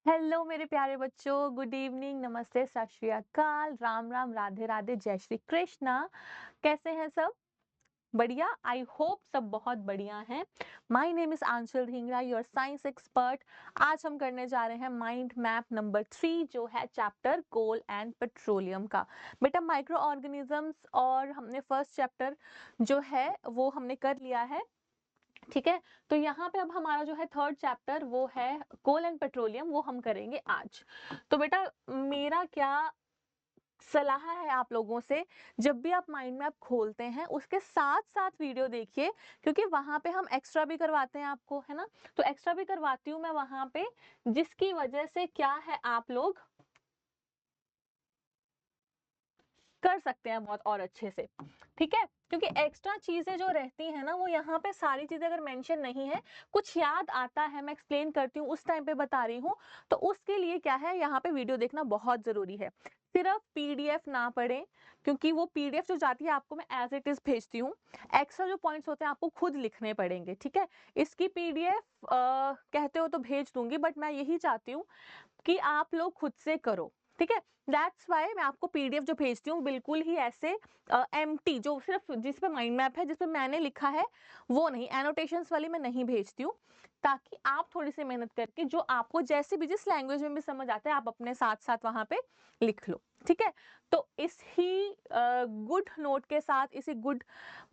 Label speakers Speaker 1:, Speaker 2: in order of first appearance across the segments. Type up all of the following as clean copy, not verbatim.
Speaker 1: Hello मेरे प्यारे बच्चों, गुड इवनिंग, नमस्ते, सत श्री अकाल, राम राम, राधे राधे, जय श्री कृष्णा। कैसे हैं सब? बढ़िया। आई होप सब बहुत बढ़िया हैं। My name is Aanchal Dhingra, your science expert. आज हम करने जा रहे हैं माइंड मैप नंबर 3, जो है चैप्टर कोल एंड पेट्रोलियम का। बेटा माइक्रो ऑर्गेनिजम्स और हमने फर्स्ट चैप्टर जो है वो हमने कर लिया है। ठीक है, तो यहाँ पे अब हमारा जो है थर्ड चैप्टर वो है कोल एंड पेट्रोलियम, वो हम करेंगे आज। तो बेटा मेरा क्या सलाह है आप लोगों से, जब भी आप माइंड मैप खोलते हैं उसके साथ साथ वीडियो देखिए, क्योंकि वहां पे हम एक्स्ट्रा भी करवाते हैं आपको, है ना। तो एक्स्ट्रा भी करवाती हूँ मैं वहां पे, जिसकी वजह से क्या है आप लोग कर सकते हैं बहुत और अच्छे से। ठीक है, क्योंकि एक्स्ट्रा चीजें जो रहती हैं ना, वो यहाँ पे सारी चीजें अगर मेंशन नहीं है, कुछ याद आता है, मैं एक्सप्लेन करती हूँ उस टाइम पे बता रही हूँ, तो उसके लिए क्या है, यहाँ पे वीडियो देखना बहुत जरूरी है। सिर्फ पीडीएफ ना पढ़े, क्योंकि वो पीडीएफ जो जाती है आपको मैं एज इट इज भेजती हूँ। एक्स्ट्रा जो पॉइंट्स होते हैं आपको खुद लिखने पड़ेंगे। ठीक है, इसकी पीडीएफ कहते हो तो भेज दूंगी, बट मैं यही चाहती हूँ कि आप लोग खुद से करो। ठीक है, दैट्स वाई मैं आपको पीडीएफ जो भेजती हूँ बिल्कुल ही ऐसे एम्प्टी, जो सिर्फ जिस पे माइंड मैप है, जिस पे मैंने लिखा है, वो नहीं, एनोटेशंस वाली मैं नहीं भेजती हूँ, ताकि आप थोड़ी सी मेहनत करके जो आपको जैसे भी जिस लैंग्वेज में भी समझ आता है आप अपने साथ साथ वहां पे लिख लो। ठीक है, तो इस ही गुड नोट के साथ, इसी गुड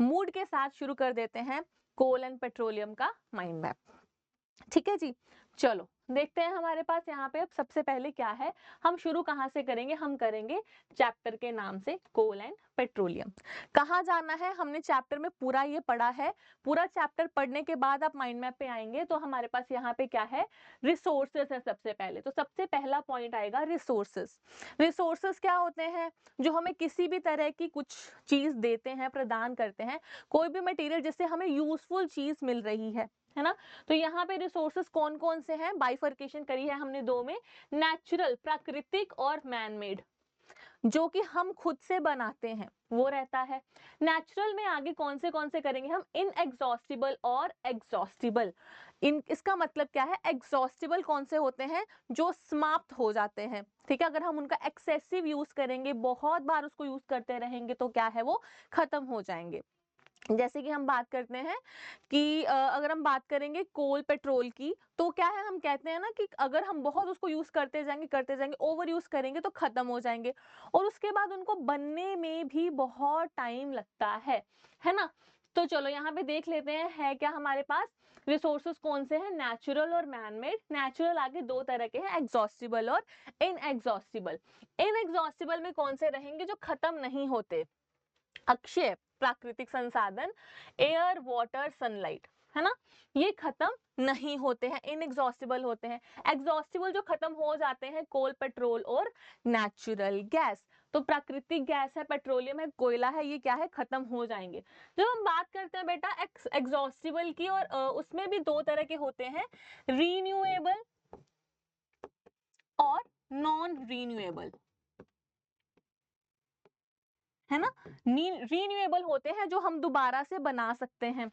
Speaker 1: मूड के साथ शुरू कर देते हैं कोल एंड पेट्रोलियम का माइंड मैप। ठीक है जी, चलो देखते हैं हमारे पास यहाँ पे अब सबसे पहले क्या है। हम शुरू कहाँ से करेंगे? हम करेंगे चैप्टर के नाम से, कोल एंड पेट्रोलियम। कहाँ जाना है? हमने चैप्टर में पूरा ये पढ़ा है। पूरा चैप्टर पढ़ने के बाद आप माइंड मैप पे आएंगे तो हमारे पास यहाँ पे क्या है, रिसोर्सेस है सबसे पहले। तो सबसे पहला पॉइंट आएगा रिसोर्सेस। रिसोर्सेस क्या होते हैं? जो हमें किसी भी तरह की कुछ चीज देते हैं, प्रदान करते हैं, कोई भी मटेरियल जिससे हमें यूजफुल चीज मिल रही है ना। तो यहाँ पे रिसोर्सेस कौन कौन से हैं, बाइफर्केशन करी है हमने दो में, नेचुरल प्राकृतिक और मैन मेड, जो कि हम खुद से बनाते हैं वो रहता है। नेचुरल में आगे कौन से करेंगे हम, इनएग्जॉस्टिबल और एग्जॉस्टिबल। इन इसका मतलब क्या है, एग्जॉस्टिबल कौन से होते हैं, जो समाप्त हो जाते हैं। ठीक है, अगर हम उनका एक्सेसिव यूज करेंगे, बहुत बार उसको यूज करते रहेंगे, तो क्या है, वो खत्म हो जाएंगे। जैसे कि हम बात करते हैं कि अगर हम बात करेंगे कोल पेट्रोल की, तो क्या है, हम कहते हैं ना कि अगर हम बहुत उसको यूज करते जाएंगे, ओवर यूज करेंगे तो खत्म हो जाएंगे, और उसके बाद उनको बनने में भी बहुत टाइम लगता है ना। तो चलो यहाँ पे देख लेते हैं है क्या हमारे पास। रिसोर्सेज कौन से हैं, नेचुरल और मैनमेड। नेचुरल आगे दो तरह के हैं, एग्जॉस्टिबल और इनएग्जॉस्टिबल। इनएग्जॉस्टिबल में कौन से रहेंगे, जो खत्म नहीं होते, अक्षय प्राकृतिक संसाधन, एयर वाटर सनलाइट, है ना, ये खत्म नहीं होते हैं, इनएग्जॉस्टिबल होते हैं। एग्जॉस्टिबल जो खत्म हो जाते हैं, कोल पेट्रोल और नेचुरल गैस। तो प्राकृतिक गैस है, पेट्रोलियम है, कोयला है, ये क्या है, खत्म हो जाएंगे। जब हम बात करते हैं बेटा एग्जॉस्टिबल की, और उसमें भी दो तरह के होते हैं, रीन्यूएबल और नॉन रीन्यूएबल, है ना। रीन्यूएबल होते हैं जो हम दोबारा से बना सकते हैं,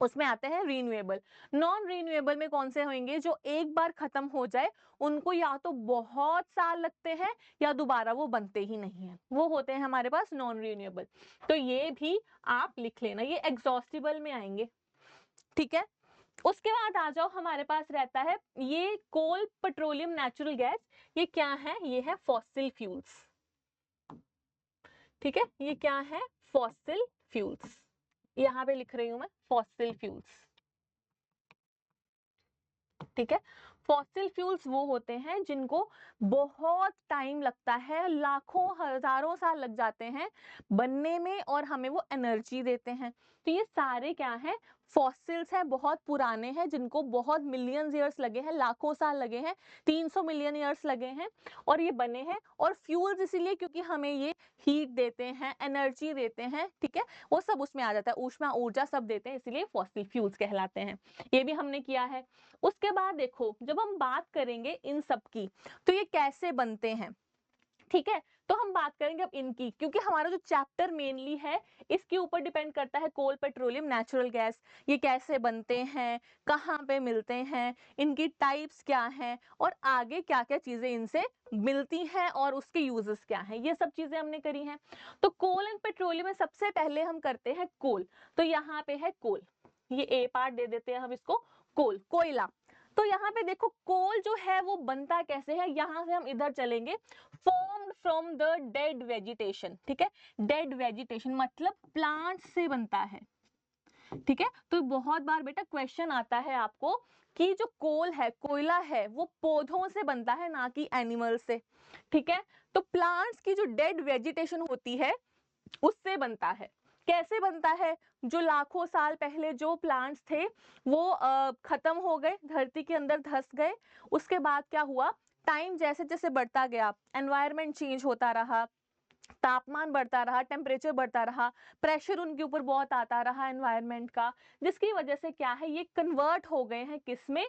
Speaker 1: उसमें आते हैं रीन्यूएबल। नॉन रीन्यूएबल में कौन से होंगे, जो एक बार खत्म हो जाए, उनको या तो बहुत साल लगते हैं या दोबारा वो बनते ही नहीं है, वो होते हैं हमारे पास नॉन रीन्यूएबल। तो ये भी आप लिख लेना, ये एग्जॉस्टिबल में आएंगे। ठीक है, उसके बाद आ जाओ, हमारे पास रहता है ये कोल पेट्रोलियम नेचुरल गैस। ये क्या है, ये है फॉसिल फ्यूल्स। ठीक है, ये क्या है, फॉसिल फ्यूल्स। यहाँ पे लिख रही हूं मैं फॉसिल फ्यूल्स। ठीक है, फॉसिल फ्यूल्स वो होते हैं जिनको बहुत टाइम लगता है, लाखों हजारों साल लग जाते हैं बनने में, और हमें वो एनर्जी देते हैं। तो ये सारे क्या हैं, फॉसिल्स हैं, बहुत पुराने हैं, जिनको बहुत मिलियंस ईयर्स लगे हैं, लाखों साल लगे हैं, 300 मिलियन ईयर्स लगे हैं, और ये बने हैं। और फ्यूल्स इसीलिए क्योंकि हमें ये हीट देते हैं, एनर्जी देते हैं। ठीक है, वो सब उसमें आ जाता है, ऊष्मा ऊर्जा सब देते हैं, इसीलिए फॉसिल फ्यूल्स कहलाते हैं। ये भी हमने किया है। उसके बाद देखो, जब हम बात करेंगे इन सब की, तो ये कैसे बनते हैं, ठीक है, तो हम बात करेंगे अब इनकी, क्योंकि हमारा जो चैप्टर मेनली है इसके ऊपर डिपेंड करता है कोल, पेट्रोलियम, नेचुरल गैस, ये कैसे बनते हैं, कहाँ पे मिलते हैं, इनकी टाइप्स क्या हैं और आगे क्या क्या चीजें इनसे मिलती हैं और उसके यूजेस क्या हैं, ये सब चीजें हमने करी हैं। तो कोल एंड पेट्रोलियम में सबसे पहले हम करते हैं कोल। तो यहाँ पे है कोल, ये ए पार्ट दे देते हैं हम इसको, कोल, कोयला। तो यहाँ पे देखो कोल जो है वो बनता कैसे है, यहाँ से हम इधर चलेंगे, formed from the dead vegetation. ठीक है, डेड वेजिटेशन मतलब प्लांट से बनता है। ठीक है, तो बहुत बार बेटा क्वेश्चन आता है आपको कि जो कोल है, कोयला है, वो पौधों से बनता है ना कि एनिमल से। ठीक है, तो प्लांट्स की जो डेड वेजिटेशन होती है उससे बनता है। कैसे बनता है, जो लाखों साल पहले जो प्लांट्स थे वो खत्म हो गए, धरती के अंदर धंस गए। उसके बाद क्या हुआ, टाइम जैसे जैसे बढ़ता गया, एनवायरनमेंट चेंज होता रहा, तापमान बढ़ता रहा, टेम्परेचर बढ़ता रहा, प्रेशर उनके ऊपर बहुत आता रहा एनवायरनमेंट का, जिसकी वजह से क्या है ये कन्वर्ट हो गए हैं किसमें,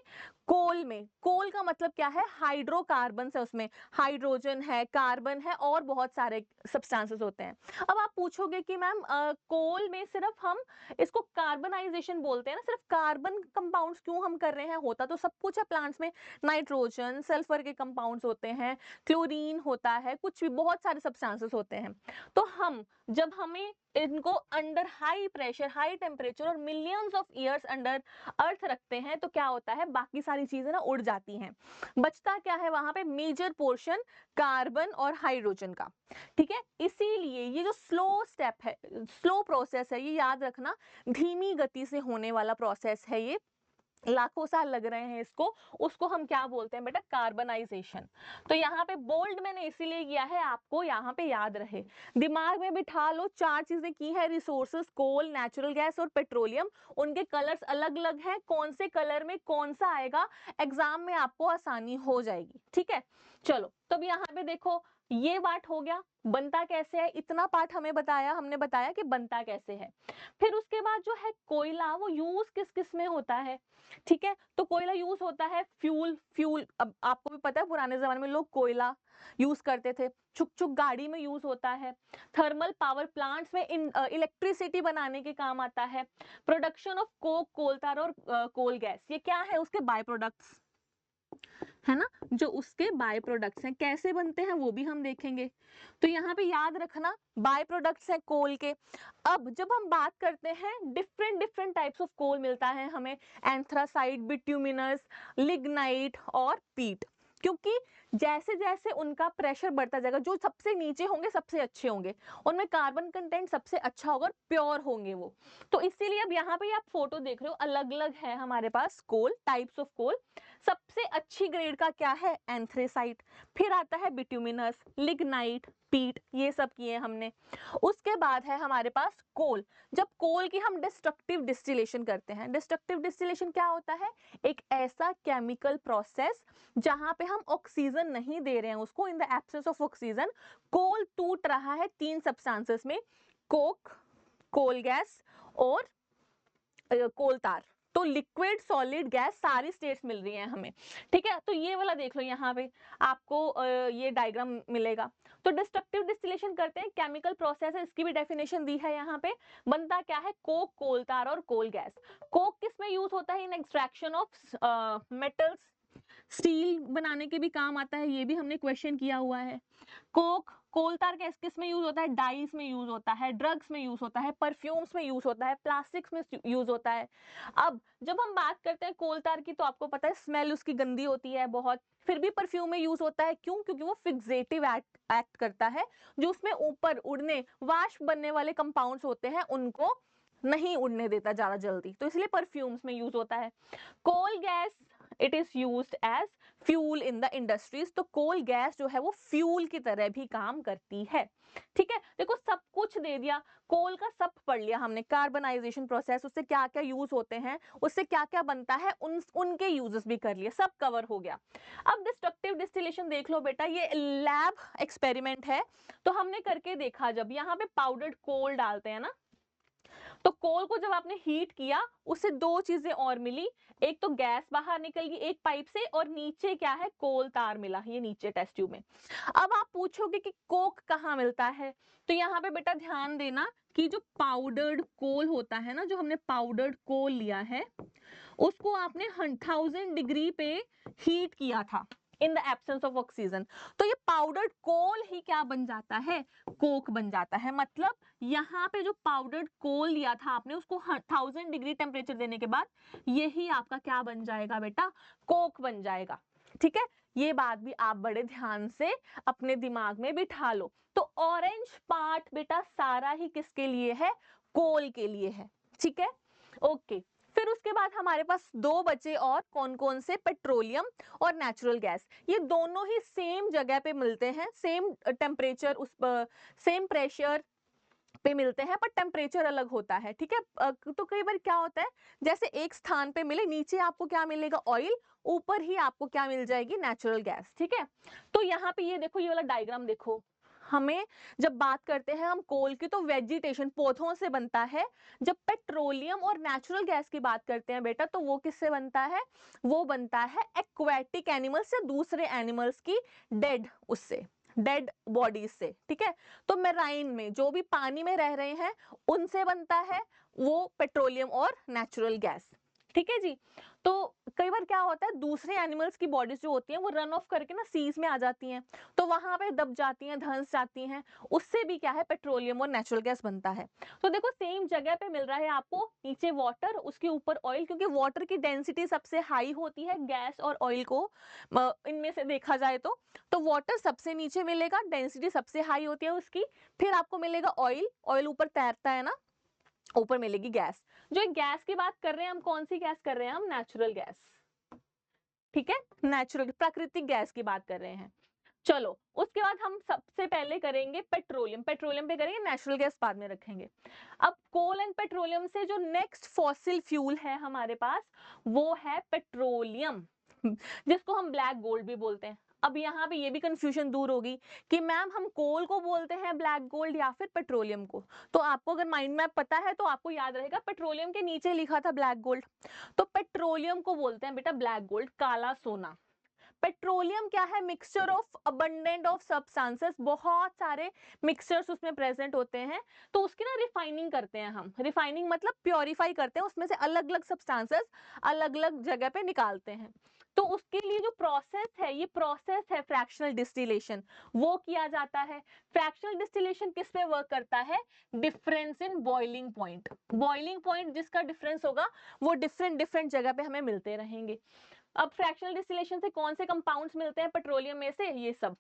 Speaker 1: कोल में। कोल का मतलब क्या है, हाइड्रोकार्बन है, उसमें हाइड्रोजन है, कार्बन है और बहुत सारे सब्सटेंसेस होते हैं। अब आप पूछोगे कि मैम कोल में सिर्फ हम इसको कार्बनाइजेशन बोलते हैं ना, सिर्फ कार्बन कंपाउंड्स क्यों हम कर रहे हैं, होता तो सब कुछ है प्लांट्स में, नाइट्रोजन, सल्फर के कंपाउंड्स होते हैं, क्लोरीन होता है, कुछ भी बहुत सारे सब्सटेंसेस होते हैं। तो हम जब हमें इनको under high pressure, high temperature और मिलियंस ऑफ ईयर्स अंडर अर्थ रखते हैं तो क्या होता है, बाकी सारी चीजें ना उड़ जाती हैं, बचता क्या है वहां पे, मेजर पोर्शन कार्बन और हाइड्रोजन का। ठीक है, इसीलिए ये जो स्लो स्टेप है, स्लो प्रोसेस है, ये याद रखना, धीमी गति से होने वाला प्रोसेस है, ये लाखों साल लग रहे हैं इसको, उसको हम क्या बोलते हैं बेटा, कार्बनाइजेशन। तो यहाँ पे बोल्ड मैंने इसीलिए किया है, आपको यहाँ पे याद रहे, दिमाग में बिठा लो, चार चीजें की है, रिसोर्सेज, कोल, नेचुरल गैस और पेट्रोलियम, उनके कलर्स अलग अलग हैं, कौन से कलर में कौन सा आएगा एग्जाम में आपको आसानी हो जाएगी। ठीक है, चलो तब यहाँ पे देखो, ये पार्ट हो गया, बनता कैसे है, इतना पार्ट हमें बताया, हमने बताया कि बनता कैसे है। फिर उसके बाद जो है कोयला, वो यूज किस किस में होता है। ठीक है, तो कोयला यूज होता है फ्यूल, फ्यूल अब आपको भी पता है पुराने जमाने में लोग कोयला यूज करते थे, छुक छुक गाड़ी में यूज होता है, थर्मल पावर प्लांट्स में इलेक्ट्रिसिटी बनाने के काम आता है, production of coke, coal tar और कोल गैस, ये क्या है उसके बाय प्रोडक्ट्स है ना, जो उसके बाय प्रोडक्ट्स हैं, कैसे बनते हैं वो भी हम देखेंगे। तो यहाँ पे याद रखना बाय प्रोडक्ट्स हैं कोल के। अब जब हम बात करते हैं, different different types of coal मिलता है हमें, एंथ्रासाइट, बिट्यूमिनस, लिग्नाइट और पीट, क्योंकि जैसे जैसे उनका प्रेशर बढ़ता जाएगा, जो सबसे नीचे होंगे सबसे अच्छे होंगे, उनमें कार्बन कंटेंट सबसे अच्छा होगा, प्योर होंगे वो। तो इसीलिए अब यहाँ पे आप फोटो देख रहे हो, अलग अलग है हमारे पास कोल, टाइप्स ऑफ कोल। सबसे अच्छी ग्रेड का क्या है, एंथ्रेसाइट, फिर आता है बिट्यूमिनस, लिग्नाइट, पीट, ये सब किए हमने। उसके बाद है हमारे पास कोल। जब कोल की हम डिस्ट्रक्टिव डिस्टिलेशन करते हैं, डिस्ट्रक्टिव डिस्टिलेशन क्या होता है, एक ऐसा केमिकल प्रोसेस जहां पे हम ऑक्सीजन नहीं दे रहे हैं उसको, in the absence of oxygen coal टूट रहा है तीन सब्सटेंसेस में, कोक, कोल गैस और कोल तार। तो लिक्विड, सॉलिड, गैस सारी स्टेट्स मिल रही हैं हमें। ठीक है, तो ये वाला देख लो, यहाँ पे आपको ये डायग्राम मिलेगा। तो डिस्ट्रक्टिव डिस्टिलेशन करते हैं, केमिकल प्रोसेस है, इसकी भी डेफिनेशन दी है यहाँ पे। बनता क्या है, कोक, कोल तार और कोल गैस। कोक किस में यूज होता है, in extraction of metals, steel बनाने के भी काम आता है, ये भी हमने क्वेश्चन किया हुआ है। कोक, कोल तार किस में यूज होता है, डाइस में यूज होता है, ड्रग्स में यूज होता है, परफ्यूम्स में यूज होता है, प्लास्टिक्स में यूज होता है। अब जब हम बात करते हैं कोल तार की, तो आपको पता है स्मेल उसकी गंदी होती है बहुत, फिर भी परफ्यूम में यूज होता है, क्यों, क्योंकि वो फिक्सेटिव एक्ट करता है, जो उसमें ऊपर उड़ने, वाष्प बनने वाले कंपाउंड्स होते हैं उनको नहीं उड़ने देता ज्यादा जल्दी, तो इसलिए परफ्यूम्स में यूज होता है। Coal gas, it is used as fuel in the industries. तो कोल गैस जो है वो फ्यूल की तरह भी काम करती है। ठीक है, देखो सब कुछ दे दिया, कोल का सब पढ़ लिया हमने, कार्बनाइजेशन प्रोसेस, उससे क्या क्या यूज होते हैं, उससे क्या क्या बनता है, उनके यूजेस भी कर लिए, सब कवर हो गया। अब डिस्ट्रक्टिव डिस्टिलेशन देख लो बेटा, ये लैब एक्सपेरिमेंट है, तो हमने करके देखा, जब यहाँ पे पाउडर्ड कोल डालते हैं ना, तो कोल को जब आपने हीट किया उससे दो चीजें और मिली, एक तो गैस बाहर निकल गई एक पाइप से, और नीचे क्या है, कोल तार मिला, ये नीचे टेस्ट ट्यूब में। अब आप पूछोगे कि कोक कहाँ मिलता है, तो यहाँ पे बेटा ध्यान देना कि जो पाउडर्ड कोल होता है ना, जो हमने पाउडर्ड कोल लिया है उसको आपने 1000 डिग्री पे हीट किया था इन द एब्सेंस ऑफ ऑक्सीजन, तो ये पाउडर्ड कोल ही क्या बन जाता है, कोक बन जाता है। मतलब यहाँ पे जो पाउडर्ड कोल लिया था आपने उसको 1000 डिग्री टेम्परेचर देने के बाद यही आपका क्या बन जाएगा बेटा, कोक बन जाएगा। ठीक है, ये बात भी आप बड़े ध्यान से अपने दिमाग में बिठा लो। तो ऑरेंज पार्ट बेटा सारा ही किसके लिए है, कोल के लिए है। ठीक है, ओके। फिर उसके बाद हमारे पास दो बचे और, कौन कौन से, पेट्रोलियम और नेचुरल गैस। ये दोनों ही सेम जगह पे मिलते हैं, सेम टेम्परेचर, उस सेम प्रेशर पे मिलते हैं, पर टेम्परेचर अलग होता है। ठीक है, तो कई बार क्या होता है, जैसे एक स्थान पे मिले, नीचे आपको क्या मिलेगा, ऑयल, ऊपर ही आपको क्या मिल जाएगी, नेचुरल गैस। ठीक है, तो यहाँ पे ये देखो, ये वाला डायग्राम देखो, हमें जब बात करते हैं हम कोल की तो वेजिटेशन, पौधों से बनता है। जब पेट्रोलियम और नेचुरल गैस की बात करते हैं बेटा, तो वो किससे बनता है, वो बनता है एक्वाटिक एनिमल्स से, दूसरे एनिमल्स की डेड, उससे डेड बॉडीज से। ठीक है, तो मेराइन में जो भी पानी में रह रहे हैं उनसे बनता है वो पेट्रोलियम और नेचुरल गैस। ठीक है जी, तो कई बार क्या होता है, दूसरे एनिमल्स की बॉडीज जो होती हैं वो रन ऑफ करके ना सीज में आ जाती हैं, तो वहां पे दब जाती हैं, धंस जाती हैं, उससे भी क्या है, पेट्रोलियम और नेचुरल गैस बनता है। तो देखो सेम जगह पे मिल रहा है आपको, नीचे वाटर, उसके ऊपर ऑयल, क्योंकि वाटर की डेंसिटी सबसे हाई होती है गैस और ऑयल को इनमें से देखा जाए तो वाटर सबसे नीचे मिलेगा, डेंसिटी सबसे हाई होती है उसकी। फिर आपको मिलेगा ऑयल, ऑयल ऊपर तैरता है ना, ऊपर मिलेगी गैस। जो गैस की बात कर रहे हैं हम, कौन सी गैस कर रहे हैं हम, नेचुरल गैस। ठीक है, नेचुरल प्राकृतिक गैस की बात कर रहे हैं। चलो उसके बाद हम सबसे पहले करेंगे पेट्रोलियम, पेट्रोलियम पे करेंगे, नेचुरल गैस बाद में रखेंगे। अब कोल एंड पेट्रोलियम से जो नेक्स्ट फॉसिल फ्यूल है हमारे पास वो है पेट्रोलियम, जिसको हम ब्लैक गोल्ड भी बोलते हैं। अब यहाँ पे ये भी कंफ्यूजन दूर होगी कि मैम हम कोल को बोलते हैं ब्लैक गोल्ड या फिर पेट्रोलियम को। तो आपको अगर माइंड मैप पता है तो आपको याद रहेगा, पेट्रोलियम के नीचे लिखा था ब्लैक गोल्ड, तो पेट्रोलियम को बोलते हैं बेटा ब्लैक गोल्ड, काला सोना। पेट्रोलियम क्या है, mixture of abundant of substances, बहुत सारे मिक्सचर्स उसमें प्रेजेंट होते हैं, तो उसकी ना रिफाइनिंग करते हैं हम, रिफाइनिंग मतलब प्योरीफाई करते हैं, उसमें से अलग अलग सब्सटेंसेस अलग अलग जगह पे निकालते हैं। तो उसके लिए जो प्रोसेस है, ये प्रोसेस है फ्रैक्शनल डिस्टिलेशन, वो किया जाता है। फ्रैक्शनल डिस्टिलेशन किस पे वर्क करता है, difference in boiling point, boiling point जिसका डिफरेंस होगा वो डिफरेंट डिफरेंट जगह पे हमें मिलते रहेंगे। अब फ्रैक्शनल डिस्टिलेशन से कौन से कंपाउंड्स मिलते हैं पेट्रोलियम में से, ये सब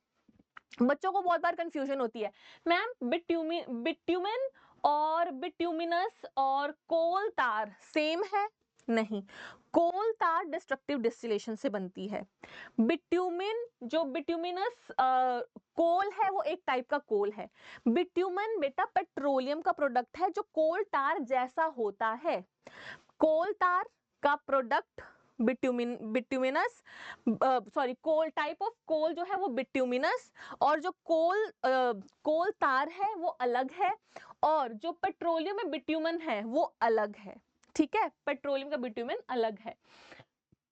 Speaker 1: बच्चों को बहुत बार कंफ्यूजन होती है, मैम बिट्यूमिन और बिट्यूमिनस और कोल तार सेम है, नहीं, कोल तार डिस्ट्रक्टिव डिस्टिलेशन से बनती है। बिट्यूमिन, जो बिट्यूमिनस कोल है वो एक टाइप का कोल है, बिट्यूमन बेटा पेट्रोलियम का प्रोडक्ट है जो कोल तार जैसा होता है। कोल तार का product bituminous, sorry, coal type of coal जो है वो बिट्यूमिनस, और जो कोल तार है वो अलग है, और जो पेट्रोलियम में बिट्यूमन है वो अलग है। ठीक है, पेट्रोलियम का बिट्यूमन अलग है।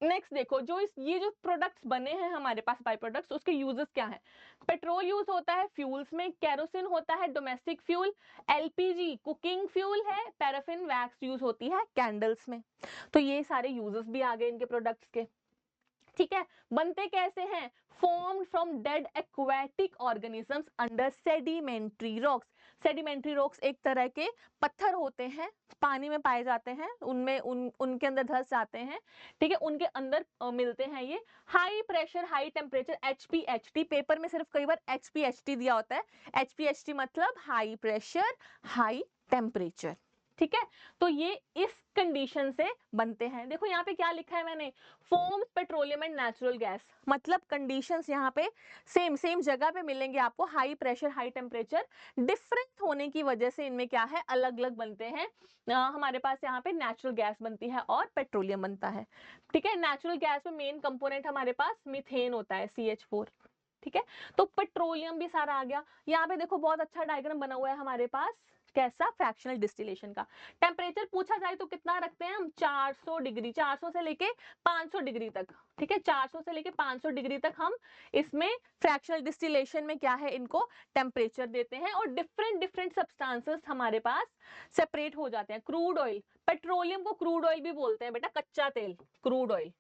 Speaker 1: नेक्स्ट देखो, ये जो प्रोडक्ट्स बने हैं हमारे पास बाई प्रोडक्ट्स, उसके यूजेस क्या है। पेट्रोल यूज होता है फ्यूल्स में, केरोसिन होता है domestic fuel, LPG cooking fuel है, पैराफिन वैक्स यूज होती है कैंडल्स में। तो ये सारे यूजेस भी आ गए इनके प्रोडक्ट्स के। ठीक है, बनते कैसे हैं, formed from dead aquatic organisms under sedimentary rocks. Sedimentary rocks एक तरह के पत्थर होते हैं, पानी में पाए जाते हैं, उनमें उनके अंदर धंस जाते हैं। ठीक है, उनके अंदर मिलते हैं ये। High pressure high temperature, HPHT, paper में सिर्फ कई बार HPHT दिया होता है, HPHT मतलब हाई प्रेशर हाई टेम्परेचर। ठीक है, तो ये इस कंडीशन से बनते हैं। देखो यहाँ पे क्या लिखा है मैंने, forms petroleum and natural gas, मतलब कंडीशंस यहाँ पे सेम जगह पे मिलेंगे आपको, high pressure high temperature, different होने की वजह से इनमें क्या है, अलग अलग बनते हैं। हमारे पास यहाँ पे नेचुरल गैस बनती है और पेट्रोलियम बनता है। ठीक है, नेचुरल गैस में मेन कंपोनेंट हमारे पास मीथेन होता है, CH4। ठीक है, तो पेट्रोलियम भी सारा आ गया। यहाँ पे देखो बहुत अच्छा डायग्राम बना हुआ है हमारे पास, कैसा, फ्रैक्शनल डिस्टिलेशन का। टेम्परेचर पूछा जाए तो कितना रखते हैं हम, 400 डिग्री, 400 से लेके 500 डिग्री तक, ठीक है, 400 से लेके 500 डिग्री तक हम इसमें फ्रैक्शनल डिस्टिलेशन में क्या है, इनको टेम्परेचर देते हैं और डिफरेंट डिफरेंट सब्सटेंसेस हमारे पास सेपरेट हो जाते हैं। क्रूड ऑयल, पेट्रोलियम को क्रूड ऑयल भी बोलते हैं बेटा, कच्चा तेल, क्रूड ऑयल,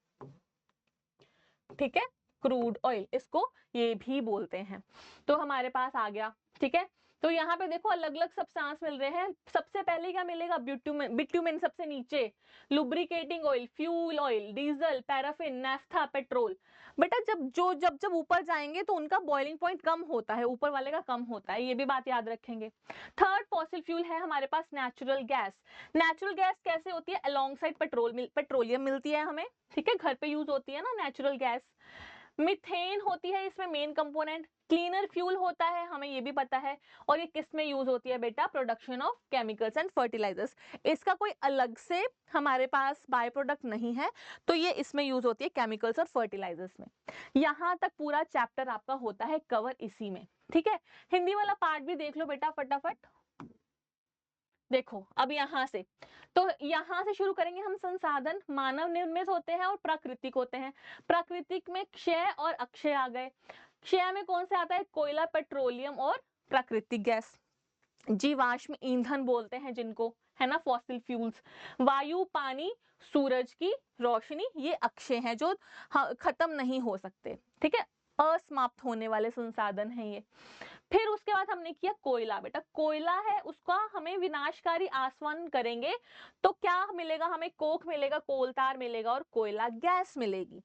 Speaker 1: ठीक है, क्रूड ऑयल इसको ये भी बोलते हैं। तो हमारे पास आ गया, ठीक है। तो यहाँ पे देखो अलग अलग सब्सटेंस मिल रहे हैं। सबसे पहले क्या मिलेगा, बिटुमेन, बिटुमेन सबसे नीचे, lubricating oil, fuel oil, diesel, paraffin, naphtha, petrol. बेटा जब जब ऊपर जाएंगे तो उनका बॉइलिंग पॉइंट कम होता है, ऊपर वाले का कम होता है, ये भी बात याद रखेंगे। थर्ड फॉसिल फ्यूल है हमारे पास नेचुरल गैस। नेचुरल गैस कैसे होती है, अलोंग साइड पेट्रोलियम मिलती है हमें, ठीक है, घर पे यूज होती है ना नेचुरल गैस। मिथेन होती है इसमें मेन कंपोनेंट। क्लीनर फ्यूल होता है, हमें ये भी पता है। और ये किस में यूज होती है बेटा, production of chemicals and fertilisers. इसका कोई अलग से हमारे पास बाय प्रोडक्ट नहीं है, तो ये इसमें यूज होती है केमिकल्स और फर्टिलाइजर्स में। यहां तक पूरा चैप्टर आपका होता है कवर इसी में, ठीक है। हिंदी वाला पार्ट भी देख लो बेटा फटाफट। देखो अब यहां से, तो यहां से शुरू करेंगे हम। संसाधन मानव निर्मित होते हैं और प्राकृतिक होते हैं। प्राकृतिक में क्षय और अक्षय आ गए। क्षय में कौन से आता है, कोयला, पेट्रोलियम और प्राकृतिक गैस। जीवाश्म ईंधन बोलते हैं जिनको, है ना, फॉसिल फ्यूल्स। वायु, पानी, सूरज की रोशनी, ये अक्षय हैं जो खत्म नहीं हो सकते, ठीक है, असमाप्त होने वाले संसाधन हैं ये। फिर उसके बाद हमने किया कोयला। बेटा कोयला है, उसका हमें विनाशकारी आसवन करेंगे तो क्या मिलेगा हमें, कोक मिलेगा, कोलतार मिलेगा और कोयला गैस मिलेगी।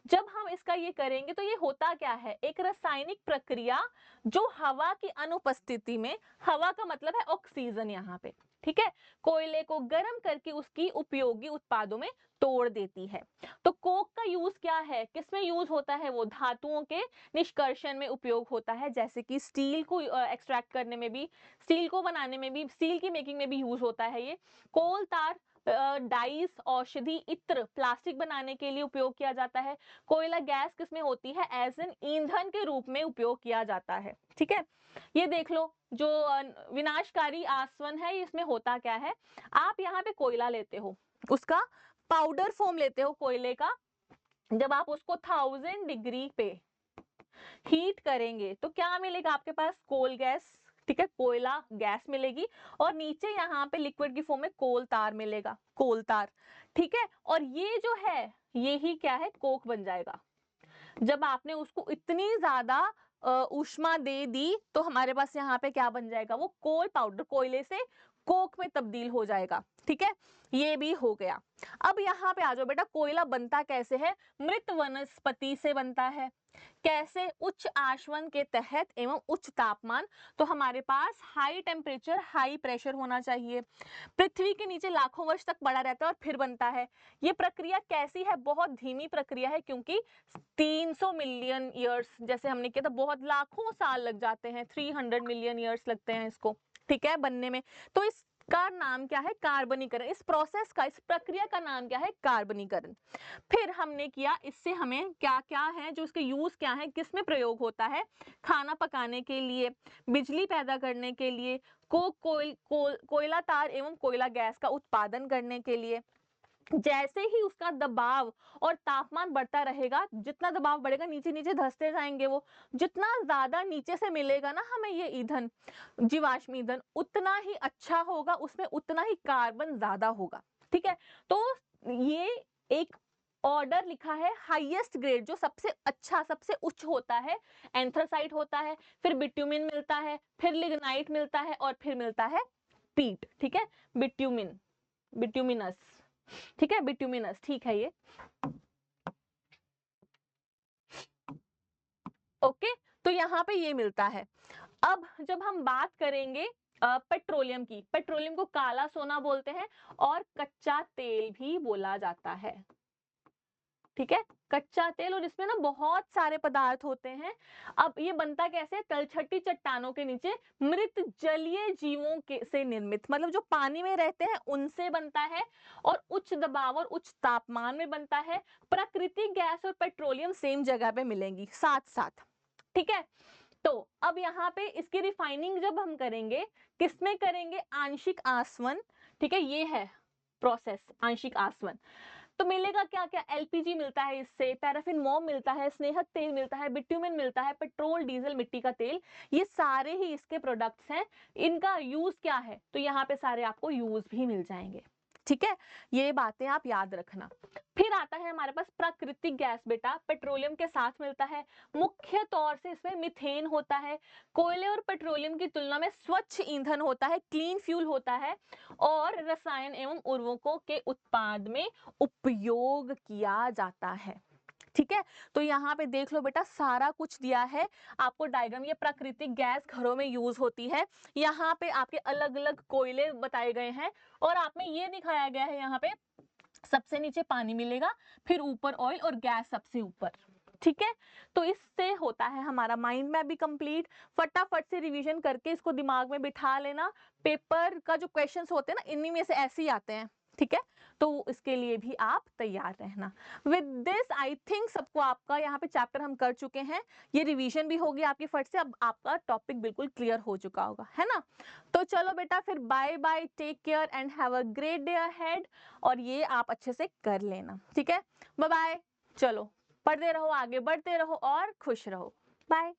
Speaker 1: जब हम इसका ये करेंगे तो ये होता क्या है, एक रासायनिक प्रक्रिया जो हवा की अनुपस्थिति में, हवा का मतलब है ऑक्सीजन यहाँ पे, ठीक है, कोयले को गर्म करके उसकी उपयोगी उत्पादों में तोड़ देती है। तो कोक का यूज क्या है, किसमें यूज होता है, वो धातुओं के निष्कर्षण में उपयोग होता है, जैसे कि स्टील को एक्सट्रैक्ट करने में भी, स्टील को बनाने में भी, स्टील की मेकिंग में भी यूज होता है ये। कोल तार डाइस, औषधि, इत्र, प्लास्टिक बनाने के लिए उपयोग किया जाता है। कोयला गैस किसमें होती है, एज एन ईंधन के रूप में उपयोग किया जाता है, ठीक है। ये देख लो जो विनाशकारी आसवन है इसमें होता क्या है, आप यहाँ पे कोयला लेते हो, उसका पाउडर फॉर्म लेते हो कोयले का। जब आप उसको 1000 डिग्री पे हीट करेंगे तो क्या मिलेगा आपके पास, कोल गैस, ठीक है, कोयला गैस मिलेगी। और नीचे यहाँ पे लिक्विड की फॉर्म में कोल तार मिलेगा, कोल तार, ठीक है। और ये जो है ये ही क्या है, कोक बन जाएगा। जब आपने उसको इतनी ज्यादा ऊष्मा दे दी तो हमारे पास यहाँ पे क्या बन जाएगा, वो कोल पाउडर, कोयले से कोक में तब्दील हो जाएगा, ठीक है। ये भी हो गया। अब यहाँ पे आ जाओ बेटा, कोयला बनता कैसे है, मृत वनस्पति से बनता है। कैसे, उच्च आशवन के तहत एवं उच्च तापमान। तो हमारे पास हाई टेम्परेचर, हाई प्रेशर होना चाहिए। पृथ्वी के नीचे लाखों वर्ष तक पड़ा रहता है और फिर बनता है। ये प्रक्रिया कैसी है, बहुत धीमी प्रक्रिया है, क्योंकि 300 मिलियन ईयर्स, जैसे हमने किया था, बहुत लाखों साल लग जाते हैं, 300 मिलियन ईयर्स लगते हैं इसको, ठीक है, बनने में। तो इसका नाम क्या है, कार्बनीकरण। इस प्रोसेस का, इस प्रक्रिया का नाम क्या है, कार्बनीकरण। फिर हमने किया, इससे हमें क्या क्या है जो इसके यूज क्या है, किस में प्रयोग होता है, खाना पकाने के लिए, बिजली पैदा करने के लिए, कोयला तार एवं कोयला गैस का उत्पादन करने के लिए। जैसे ही उसका दबाव और तापमान बढ़ता रहेगा, जितना दबाव बढ़ेगा नीचे नीचे धंसते जाएंगे वो, जितना ज्यादा नीचे से मिलेगा ना हमें ये ईंधन, जीवाश्म ईंधन, उतना ही अच्छा होगा, उसमें उतना ही कार्बन ज्यादा होगा, ठीक है। तो ये एक ऑर्डर लिखा है, हाईएस्ट ग्रेड जो सबसे अच्छा, सबसे उच्च होता है, एंथ्रासाइट होता है, फिर बिट्यूमिन मिलता है, फिर लिग्नाइट मिलता है और फिर मिलता है पीट, ठीक है, बिट्यूमिन, बिट्यूमिनस, ठीक है, बिट्यूमिनस, ठीक है ये, ओके। तो यहाँ पे ये मिलता है। अब जब हम बात करेंगे पेट्रोलियम की, पेट्रोलियम को काला सोना बोलते हैं और कच्चा तेल भी बोला जाता है, ठीक है, कच्चा तेल। और इसमें ना बहुत सारे पदार्थ होते हैं। अब ये बनता कैसे, तलछटी चट्टानों के नीचे मृत जलीय जीवों के से निर्मित, मतलब जो पानी में रहते हैं उनसे बनता है, और उच्च दबाव और उच्च तापमान में बनता है। प्राकृतिक गैस और पेट्रोलियम सेम जगह पे मिलेंगी साथ साथ, ठीक है। तो अब यहाँ पे इसकी रिफाइनिंग जब हम करेंगे, किसमें करेंगे, आंशिक आसवन, ठीक है, ये है प्रोसेस आंशिक आसवन। तो मिलेगा क्या क्या, एलपीजी मिलता है इससे, पैराफिन मोम मिलता है, स्नेहक तेल मिलता है, बिट्यूमेन मिलता है, पेट्रोल डीजल मिट्टी का तेल, ये सारे ही इसके प्रोडक्ट्स हैं। इनका यूज क्या है, तो यहाँ पे सारे आपको यूज भी मिल जाएंगे, ठीक है, ये बातें आप याद रखना। फिर आता है हमारे पास प्राकृतिक गैस, बेटा पेट्रोलियम के साथ मिलता है, मुख्य तौर से इसमें मीथेन होता है, कोयले और पेट्रोलियम की तुलना में स्वच्छ ईंधन होता है, क्लीन फ्यूल होता है, और रसायन एवं उर्वरकों के उत्पाद में उपयोग किया जाता है, ठीक है। तो यहाँ पे देख लो बेटा, सारा कुछ दिया है आपको डायग्राम। ये प्राकृतिक गैस घरों में यूज होती है, यहाँ पे आपके अलग अलग कोयले बताए गए हैं, और आप में ये दिखाया गया है, यहाँ पे सबसे नीचे पानी मिलेगा, फिर ऊपर ऑयल और गैस सबसे ऊपर, ठीक है। तो इससे होता है हमारा माइंड मैप भी कंप्लीट। फटाफट से रिवीजन करके इसको दिमाग में बिठा लेना, पेपर का जो क्वेश्चंस होते हैं ना, इन्हीं में से ऐसे ही आते हैं, ठीक है। तो इसके लिए भी आप तैयार रहना। विद दिस आई थिंक सबको आपका यहाँ पे चैप्टर हम कर चुके हैं, ये रिवीजन भी होगी आपकी फट से, अब आपका टॉपिक बिल्कुल क्लियर हो चुका होगा, है ना। तो चलो बेटा फिर bye bye, take care and have a great day ahead, और ये आप अच्छे से कर लेना, ठीक है। बाय बाय, चलो पढ़ते रहो, आगे बढ़ते रहो और खुश रहो, बाय।